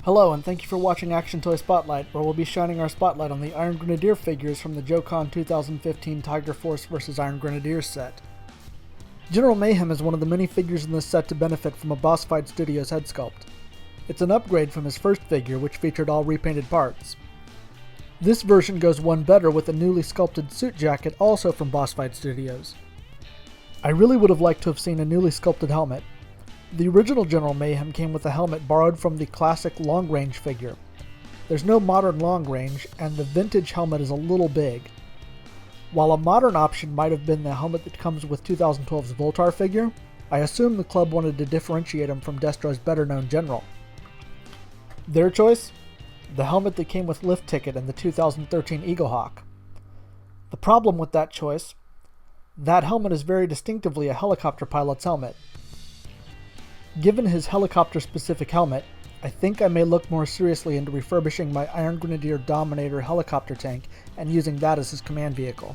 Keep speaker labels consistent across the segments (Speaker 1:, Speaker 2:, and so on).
Speaker 1: Hello, and thank you for watching Action Toy Spotlight, where we'll be shining our spotlight on the Iron Grenadier figures from the JoCon 2015 Tiger Force vs. Iron Grenadiers set. General Mayhem is one of the many figures in this set to benefit from a Boss Fight Studios head sculpt. It's an upgrade from his first figure, which featured all repainted parts. This version goes one better with a newly sculpted suit jacket, also from Boss Fight Studios. I really would have liked to have seen a newly sculpted helmet. The original General Mayhem came with a helmet borrowed from the classic long range figure. There's no modern long range, and the vintage helmet is a little big. While a modern option might have been the helmet that comes with 2012's Voltar figure, I assume the club wanted to differentiate him from Destro's better known General. Their choice? The helmet that came with Lift Ticket and the 2013 Eaglehawk. The problem with that choice? That helmet is very distinctively a helicopter pilot's helmet. Given his helicopter-specific helmet, I think I may look more seriously into refurbishing my Iron Grenadier Dominator helicopter tank and using that as his command vehicle.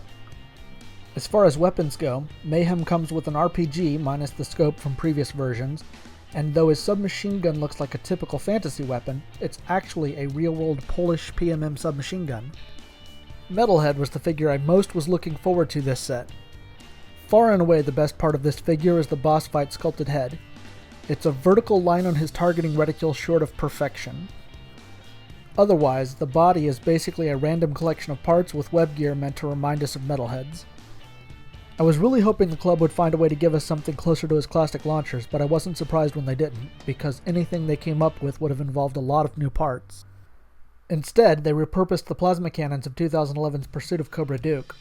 Speaker 1: As far as weapons go, Mayhem comes with an RPG minus the scope from previous versions, and though his submachine gun looks like a typical fantasy weapon, it's actually a real-world Polish PMM submachine gun. Metalhead was the figure I most was looking forward to this set. Far and away the best part of this figure is the boss fight sculpted head. It's a vertical line on his targeting reticule short of perfection. Otherwise, the body is basically a random collection of parts with web gear meant to remind us of metalheads. I was really hoping the club would find a way to give us something closer to his classic launchers, but I wasn't surprised when they didn't, because anything they came up with would have involved a lot of new parts. Instead, they repurposed the plasma cannons of 2011's Pursuit of Cobra Duke.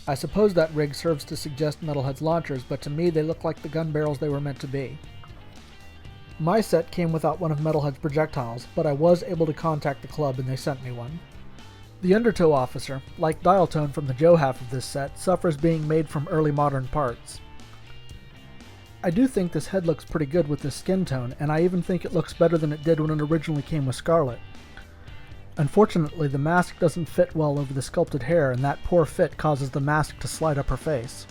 Speaker 1: I suppose that rig serves to suggest Metalhead's launchers, but to me they look like the gun barrels they were meant to be. My set came without one of Metalhead's projectiles, but I was able to contact the club and they sent me one. The Undertow Officer, like Dialtone from the Joe half of this set, suffers being made from early modern parts. I do think this head looks pretty good with this skin tone, and I even think it looks better than it did when it originally came with Scarlet. Unfortunately, the mask doesn't fit well over the sculpted hair, and that poor fit causes the mask to slide up her face.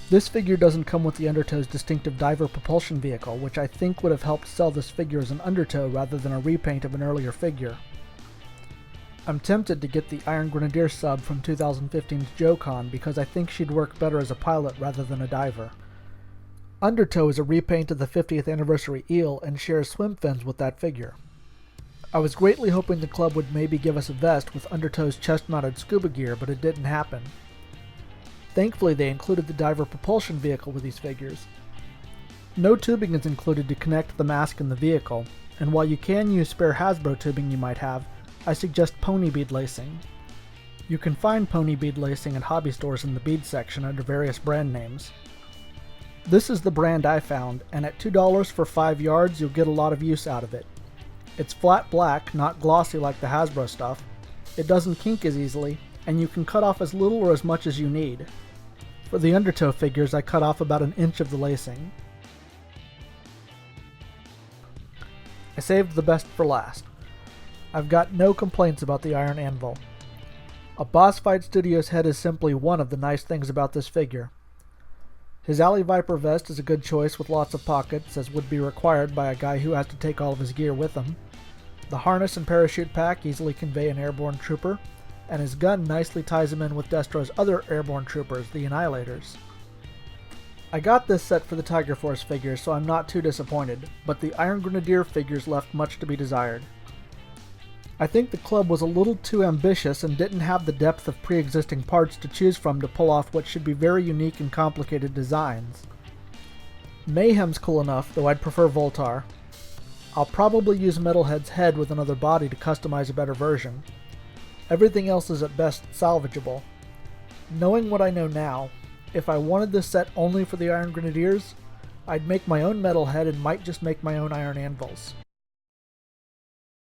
Speaker 1: This figure doesn't come with the Undertow's distinctive diver propulsion vehicle, which I think would have helped sell this figure as an Undertow rather than a repaint of an earlier figure. I'm tempted to get the Iron Grenadier sub from 2015's JoCon because I think she'd work better as a pilot rather than a diver. Undertow is a repaint of the 50th anniversary eel and shares swim fins with that figure. I was greatly hoping the club would maybe give us a vest with Undertow's chest-mounted scuba gear, but it didn't happen. Thankfully, they included the diver propulsion vehicle with these figures. No tubing is included to connect the mask and the vehicle, and while you can use spare Hasbro tubing you might have, I suggest pony bead lacing. You can find pony bead lacing at hobby stores in the bead section under various brand names. This is the brand I found, and at $2 for 5 yards you'll get a lot of use out of it. It's flat black, not glossy like the Hasbro stuff. It doesn't kink as easily, and you can cut off as little or as much as you need. For the Undertow figures, I cut off about an inch of the lacing. I saved the best for last. I've got no complaints about the Iron Anvil. A Boss Fight Studios head is simply one of the nice things about this figure. His Alley Viper vest is a good choice with lots of pockets, as would be required by a guy who has to take all of his gear with him. The harness and parachute pack easily convey an airborne trooper, and his gun nicely ties him in with Destro's other airborne troopers, the Annihilators. I got this set for the Tiger Force figures, so I'm not too disappointed, but the Iron Grenadier figures left much to be desired. I think the club was a little too ambitious and didn't have the depth of pre-existing parts to choose from to pull off what should be very unique and complicated designs. Mayhem's cool enough, though I'd prefer Voltar. I'll probably use Metalhead's head with another body to customize a better version. Everything else is at best salvageable. Knowing what I know now, if I wanted this set only for the Iron Grenadiers, I'd make my own Metalhead and might just make my own Iron Anvils.